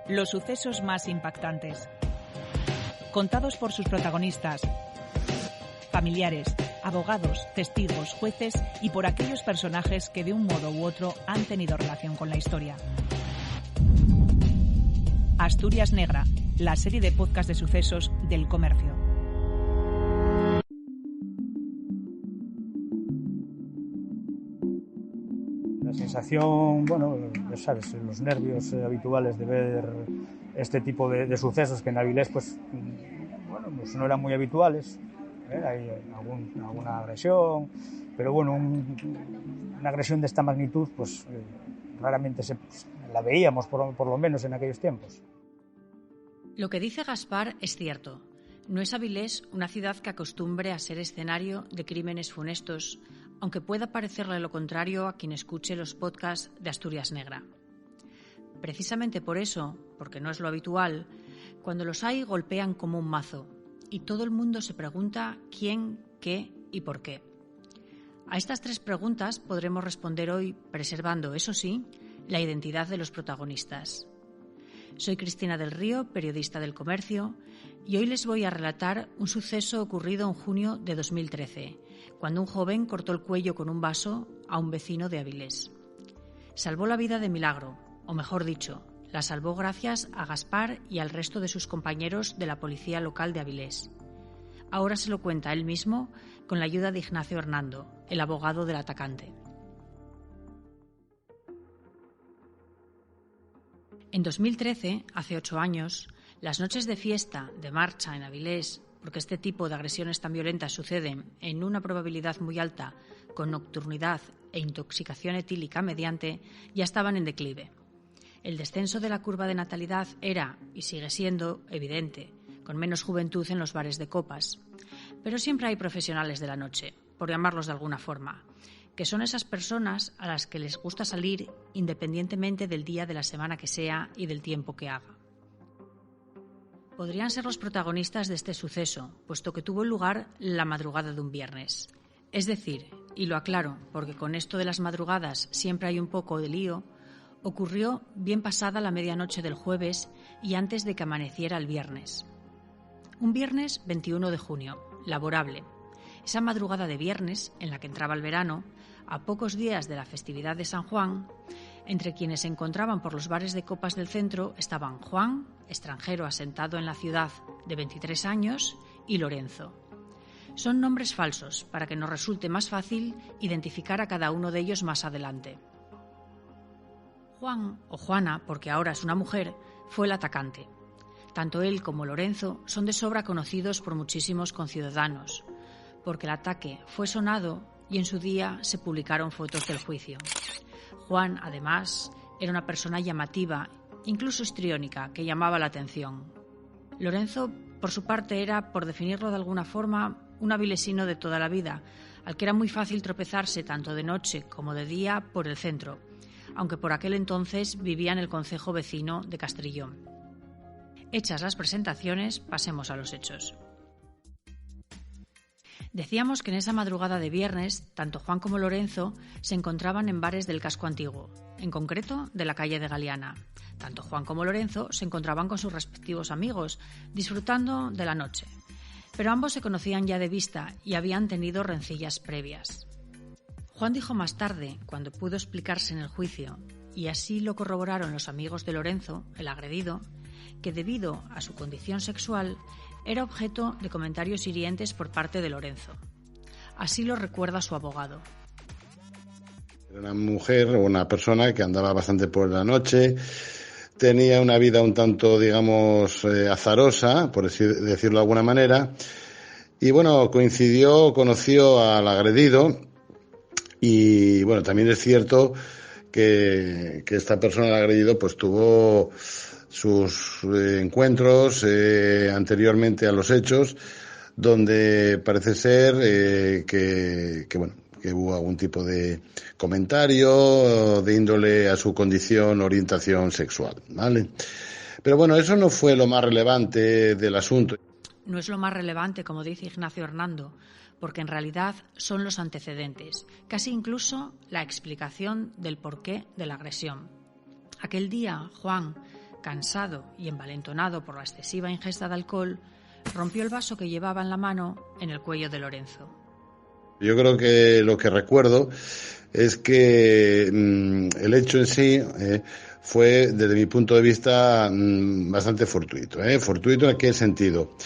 Los sucesos más impactantes, contados por sus protagonistas, familiares, abogados, testigos, jueces y por aquellos personajes que de un modo u otro han tenido relación con la historia. Asturias Negra, la serie de podcast de sucesos del Comercio. La sensación, bueno, ya sabes, los nervios habituales de ver este tipo de sucesos que en Avilés, pues, bueno, pues no eran muy habituales. Hay alguna agresión, pero bueno, una agresión de esta magnitud, pues raramente la veíamos, por lo menos en aquellos tiempos. Lo que dice Gaspar es cierto. No es Avilés una ciudad que acostumbre a ser escenario de crímenes funestos, aunque pueda parecerle lo contrario a quien escuche los podcasts de Asturias Negra. Precisamente por eso, porque no es lo habitual, cuando los hay golpean como un mazo, y todo el mundo se pregunta quién, qué y por qué. A estas tres preguntas podremos responder hoy preservando, eso sí, la identidad de los protagonistas. Soy Cristina del Río, periodista del Comercio, y hoy les voy a relatar un suceso ocurrido en junio de 2013, cuando un joven cortó el cuello con un vaso a un vecino de Avilés. Salvó la vida de milagro, o mejor dicho, la salvó gracias a Gaspar y al resto de sus compañeros de la policía local de Avilés. Ahora se lo cuenta él mismo con la ayuda de Ignacio Hernando, el abogado del atacante. En 2013, hace 8 años, las noches de fiesta, de marcha en Avilés, porque este tipo de agresiones tan violentas suceden en una probabilidad muy alta con nocturnidad e intoxicación etílica mediante, ya estaban en declive. El descenso de la curva de natalidad era, y sigue siendo, evidente, con menos juventud en los bares de copas. Pero siempre hay profesionales de la noche, por llamarlos de alguna forma, que son esas personas a las que les gusta salir independientemente del día de la semana que sea y del tiempo que haga. Podrían ser los protagonistas de este suceso, puesto que tuvo lugar la madrugada de un viernes. Es decir, y lo aclaro, porque con esto de las madrugadas siempre hay un poco de lío, ocurrió bien pasada la medianoche del jueves y antes de que amaneciera el viernes. Un viernes 21 de junio, laborable. Esa madrugada de viernes, en la que entraba el verano, a pocos días de la festividad de San Juan, entre quienes se encontraban por los bares de copas del centro estaban Juan, extranjero asentado en la ciudad de 23 años, y Lorenzo. Son nombres falsos para que nos resulte más fácil identificar a cada uno de ellos más adelante. Juan, o Juana, porque ahora es una mujer, fue el atacante. Tanto él como Lorenzo son de sobra conocidos por muchísimos conciudadanos, porque el ataque fue sonado y en su día se publicaron fotos del juicio. Juan, además, era una persona llamativa, incluso histriónica, que llamaba la atención. Lorenzo, por su parte, era, por definirlo de alguna forma, un avilesino de toda la vida, al que era muy fácil tropezarse tanto de noche como de día por el centro, aunque por aquel entonces vivía en el concejo vecino de Castrillón. Hechas las presentaciones, pasemos a los hechos. Decíamos que en esa madrugada de viernes, tanto Juan como Lorenzo se encontraban en bares del casco antiguo, en concreto de la calle de Galeana. Tanto Juan como Lorenzo se encontraban con sus respectivos amigos, disfrutando de la noche. Pero ambos se conocían ya de vista y habían tenido rencillas previas. Juan dijo más tarde, cuando pudo explicarse en el juicio, y así lo corroboraron los amigos de Lorenzo, el agredido, que debido a su condición sexual era objeto de comentarios hirientes por parte de Lorenzo. Así lo recuerda su abogado. Era una mujer o una persona que andaba bastante por la noche, tenía una vida un tanto, digamos, azarosa, por decirlo de alguna manera, y bueno, conoció al agredido, y bueno, también es cierto que esta persona, el agredido, pues tuvo sus encuentros anteriormente a los hechos, donde parece ser que hubo algún tipo de comentario de índole a su condición, orientación sexual, ¿vale? Pero bueno, eso no fue lo más relevante del asunto. No es lo más relevante, como dice Ignacio Hernando, porque en realidad son los antecedentes, casi incluso la explicación del porqué de la agresión. Aquel día, Juan, cansado y envalentonado por la excesiva ingesta de alcohol, rompió el vaso que llevaba en la mano en el cuello de Lorenzo. Yo creo que lo que recuerdo es que el hecho en sí fue, desde mi punto de vista, bastante fortuito. ¿Fortuito en qué sentido?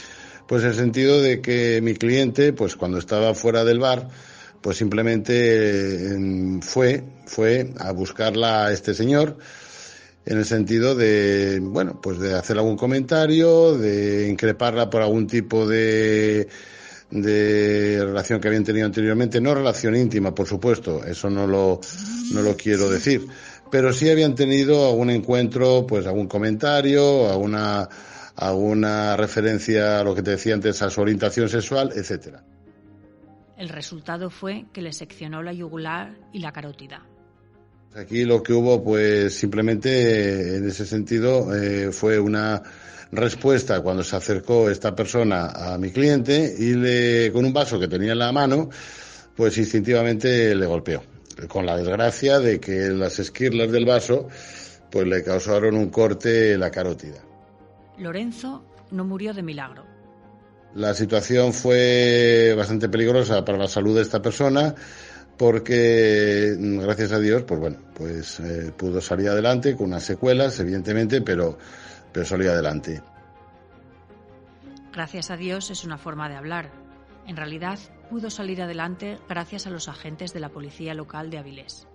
Pues en el sentido de que mi cliente, pues cuando estaba fuera del bar, pues simplemente fue a buscarla a este señor, en el sentido de, bueno, pues de hacer algún comentario, de increparla por algún tipo de relación que habían tenido anteriormente, no relación íntima, por supuesto, eso no lo quiero decir, pero sí habían tenido algún encuentro, pues algún comentario, alguna referencia a lo que te decía antes, a su orientación sexual, etcétera. El resultado fue que le seccionó la yugular y la carótida. Aquí lo que hubo, pues simplemente en ese sentido, fue una respuesta cuando se acercó esta persona a mi cliente y con un vaso que tenía en la mano, pues instintivamente le golpeó, con la desgracia de que las esquirlas del vaso pues le causaron un corte en la carótida. Lorenzo no murió de milagro. La situación fue bastante peligrosa para la salud de esta persona, porque gracias a Dios, pues bueno, pues pudo salir adelante con unas secuelas, evidentemente, pero salió adelante. Gracias a Dios es una forma de hablar. En realidad, pudo salir adelante gracias a los agentes de la policía local de Avilés.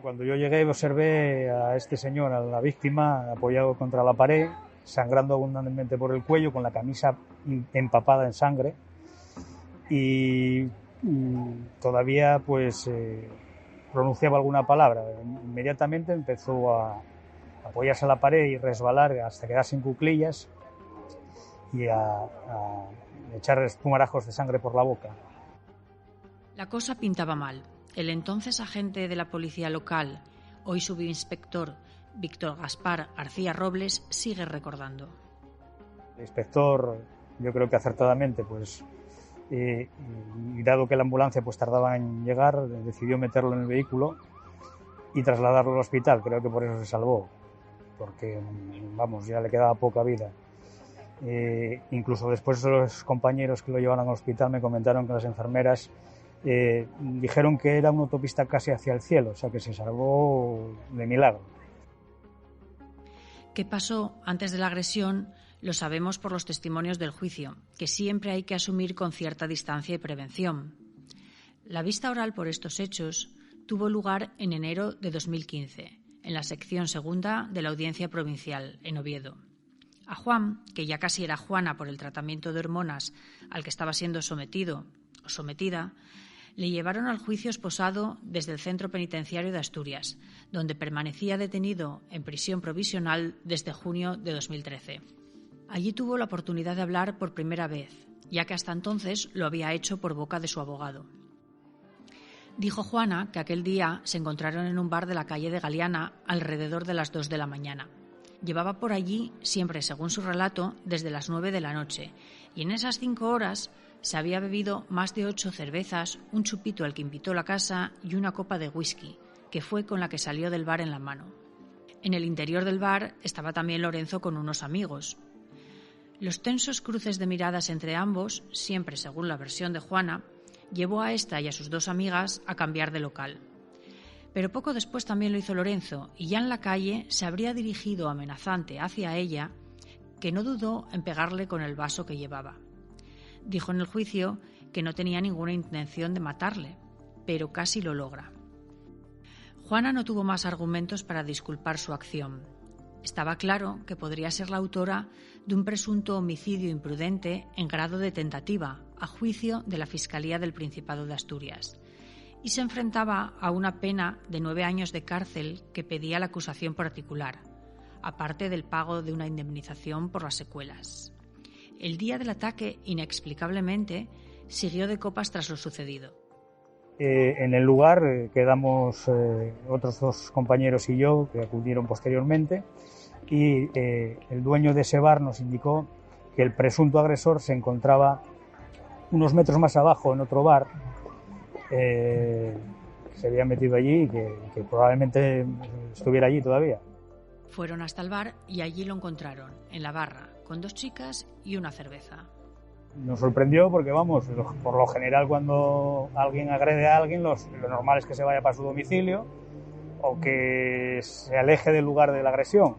Cuando yo llegué observé a este señor, a la víctima, apoyado contra la pared, sangrando abundantemente por el cuello, con la camisa empapada en sangre y todavía pues pronunciaba alguna palabra. Inmediatamente empezó a apoyarse a la pared y resbalar hasta quedarse en cuclillas y a echar espumarajos de sangre por la boca. La cosa pintaba mal. El entonces agente de la policía local, hoy subinspector Víctor Gaspar García Robles, sigue recordando. El inspector, yo creo que acertadamente, pues y dado que la ambulancia pues tardaba en llegar, decidió meterlo en el vehículo y trasladarlo al hospital. Creo que por eso se salvó, porque vamos, ya le quedaba poca vida. Incluso después los compañeros que lo llevaron al hospital me comentaron que las enfermeras dijeron que era una autopista casi hacia el cielo, o sea que se salvó de milagro. ¿Qué pasó antes de la agresión? Lo sabemos por los testimonios del juicio, que siempre hay que asumir con cierta distancia y prevención. La vista oral por estos hechos tuvo lugar en enero de 2015, en la sección segunda de la Audiencia Provincial, en Oviedo. A Juan, que ya casi era Juana por el tratamiento de hormonas al que estaba siendo sometido o sometida, le llevaron al juicio esposado desde el Centro Penitenciario de Asturias, donde permanecía detenido en prisión provisional desde junio de 2013. Allí tuvo la oportunidad de hablar por primera vez, ya que hasta entonces lo había hecho por boca de su abogado. Dijo Juana que aquel día se encontraron en un bar de la calle de Galiana alrededor de las 2 de la mañana. Llevaba por allí, siempre según su relato, desde las 9 de la noche, y en esas 5 horas se había bebido más de 8 cervezas, un chupito al que invitó la casa y una copa de whisky, que fue con la que salió del bar en la mano. En el interior del bar estaba también Lorenzo con unos amigos. Los tensos cruces de miradas entre ambos, siempre según la versión de Juana, llevó a esta y a sus 2 amigas a cambiar de local. Pero poco después también lo hizo Lorenzo, y ya en la calle se habría dirigido amenazante hacia ella, que no dudó en pegarle con el vaso que llevaba. Dijo en el juicio que no tenía ninguna intención de matarle, pero casi lo logra. Juana no tuvo más argumentos para disculpar su acción. Estaba claro que podría ser la autora de un presunto homicidio imprudente en grado de tentativa, a juicio de la Fiscalía del Principado de Asturias, y se enfrentaba a una pena de 9 años de cárcel que pedía la acusación particular, aparte del pago de una indemnización por las secuelas. El día del ataque, inexplicablemente, siguió de copas tras lo sucedido. En el lugar quedamos otros 2 compañeros y yo, que acudieron posteriormente, y el dueño de ese bar nos indicó que el presunto agresor se encontraba unos metros más abajo en otro bar, que se había metido allí y que probablemente estuviera allí todavía. Fueron hasta el bar y allí lo encontraron, en la barra, con 2 chicas y una cerveza. Nos sorprendió porque, vamos, por lo general cuando alguien agrede a alguien, lo normal es que se vaya para su domicilio o que se aleje del lugar de la agresión.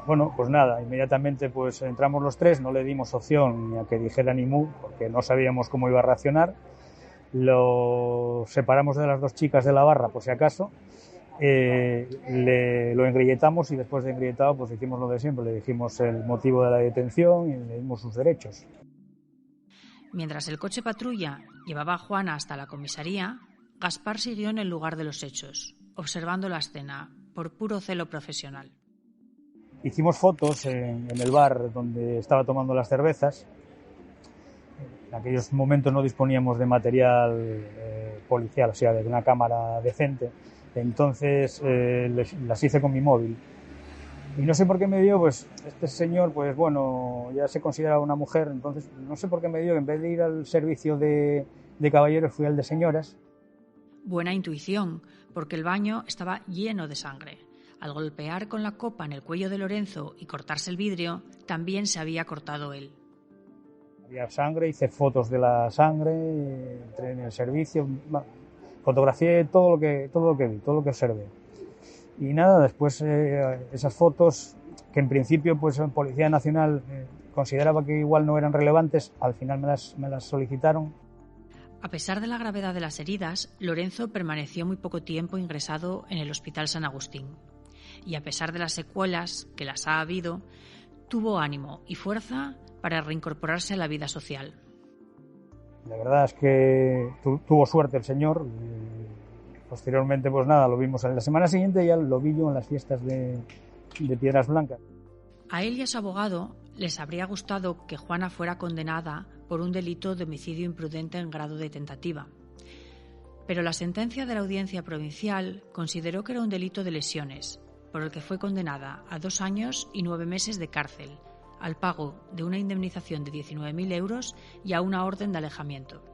Bueno, pues nada, inmediatamente pues entramos los 3, no le dimos opción ni a que dijera ni mu, porque no sabíamos cómo iba a reaccionar. Lo separamos de las 2 chicas de la barra, por si acaso. Lo engrilletamos y después de engrilletado pues hicimos lo de siempre, le dijimos el motivo de la detención y le dimos sus derechos. Mientras el coche patrulla llevaba a Juana hasta la comisaría, Gaspar siguió en el lugar de los hechos, observando la escena, por puro celo profesional. Hicimos fotos en el bar donde estaba tomando las cervezas. En aquellos momentos no disponíamos de material policial, o sea, de una cámara decente. Entonces las hice con mi móvil. Y no sé por qué me dio, pues este señor, pues bueno, ya se considera una mujer, entonces no sé por qué me dio, en vez de ir al servicio de caballeros, fui al de señoras. Buena intuición, porque el baño estaba lleno de sangre. Al golpear con la copa en el cuello de Lorenzo y cortarse el vidrio, también se había cortado él. Había sangre, hice fotos de la sangre, entré en el servicio, fotografié todo lo que vi, todo lo que observé. Y nada, después esas fotos, que en principio pues la Policía Nacional consideraba que igual no eran relevantes, al final me las solicitaron. A pesar de la gravedad de las heridas, Lorenzo permaneció muy poco tiempo ingresado en el Hospital San Agustín. Y a pesar de las secuelas, que las ha habido, tuvo ánimo y fuerza para reincorporarse a la vida social. La verdad es que tuvo suerte el señor. Posteriormente, pues nada, lo vimos en la semana siguiente, ya lo vi yo en las fiestas de Piedras Blancas. A él y a su abogado les habría gustado que Juana fuera condenada por un delito de homicidio imprudente en grado de tentativa. Pero la sentencia de la Audiencia Provincial consideró que era un delito de lesiones, por el que fue condenada a 2 años y 9 meses de cárcel, al pago de una indemnización de 19.000 euros y a una orden de alejamiento.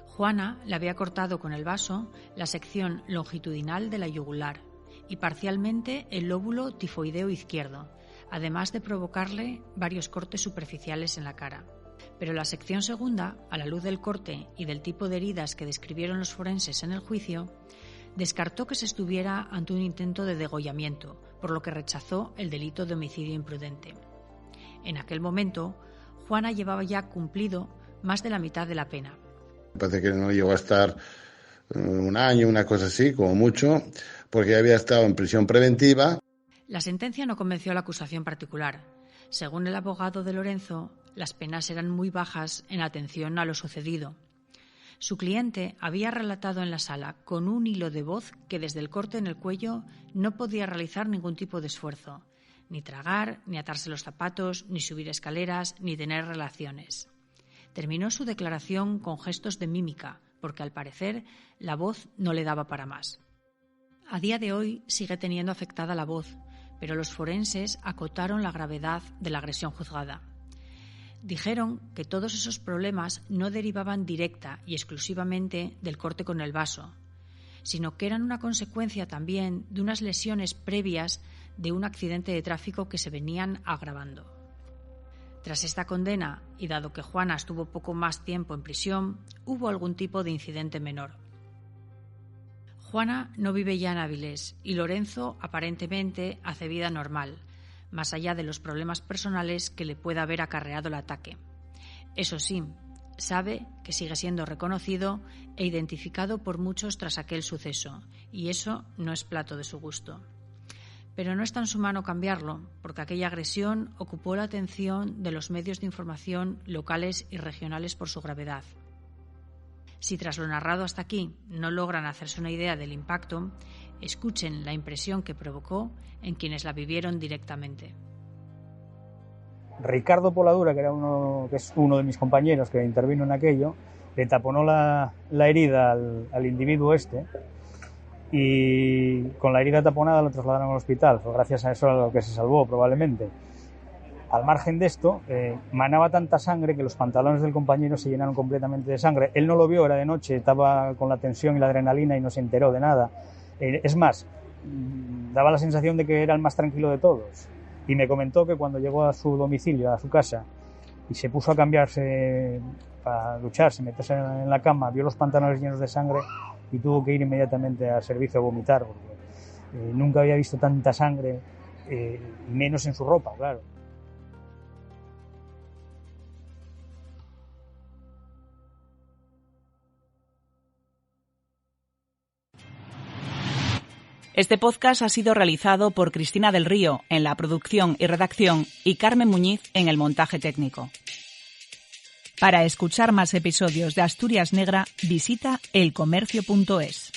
Juana le había cortado con el vaso la sección longitudinal de la yugular y parcialmente el lóbulo tifoideo izquierdo, además de provocarle varios cortes superficiales en la cara. Pero la sección segunda, a la luz del corte y del tipo de heridas que describieron los forenses en el juicio, descartó que se estuviera ante un intento de degollamiento, por lo que rechazó el delito de homicidio imprudente. En aquel momento, Juana llevaba ya cumplido más de la mitad de la pena. Parece que no llegó a estar 1 año, una cosa así, como mucho, porque había estado en prisión preventiva. La sentencia no convenció a la acusación particular. Según el abogado de Lorenzo, las penas eran muy bajas en atención a lo sucedido. Su cliente había relatado en la sala con un hilo de voz que desde el corte en el cuello no podía realizar ningún tipo de esfuerzo, ni tragar, ni atarse los zapatos, ni subir escaleras, ni tener relaciones. Terminó su declaración con gestos de mímica, porque al parecer la voz no le daba para más. A día de hoy sigue teniendo afectada la voz, pero los forenses acotaron la gravedad de la agresión juzgada. Dijeron que todos esos problemas no derivaban directa y exclusivamente del corte con el vaso, sino que eran una consecuencia también de unas lesiones previas de un accidente de tráfico que se venían agravando. Tras esta condena, y dado que Juana estuvo poco más tiempo en prisión, hubo algún tipo de incidente menor. Juana no vive ya en Avilés y Lorenzo aparentemente hace vida normal, más allá de los problemas personales que le pueda haber acarreado el ataque. Eso sí, sabe que sigue siendo reconocido e identificado por muchos tras aquel suceso, y eso no es plato de su gusto. Pero no está en su mano cambiarlo, porque aquella agresión ocupó la atención de los medios de información locales y regionales por su gravedad. Si tras lo narrado hasta aquí no logran hacerse una idea del impacto, escuchen la impresión que provocó en quienes la vivieron directamente. Ricardo Poladura, que es uno de mis compañeros que intervino en aquello, le taponó la herida al individuo este, y con la herida taponada lo trasladaron al hospital. Fue gracias a eso a lo que se salvó probablemente. Al margen de esto, manaba tanta sangre que los pantalones del compañero se llenaron completamente de sangre. Él no lo vio, era de noche, estaba con la tensión y la adrenalina y no se enteró de nada. Es más, daba la sensación de que era el más tranquilo de todos. Y me comentó que cuando llegó a su domicilio, a su casa, y se puso a cambiarse para ducharse, meterse en la cama, vio los pantalones llenos de sangre y tuvo que ir inmediatamente al servicio a vomitar, porque nunca había visto tanta sangre, y menos en su ropa, claro. Este podcast ha sido realizado por Cristina del Río en la producción y redacción y Carmen Muñiz en el montaje técnico. Para escuchar más episodios de Asturias Negra, visita elcomercio.es.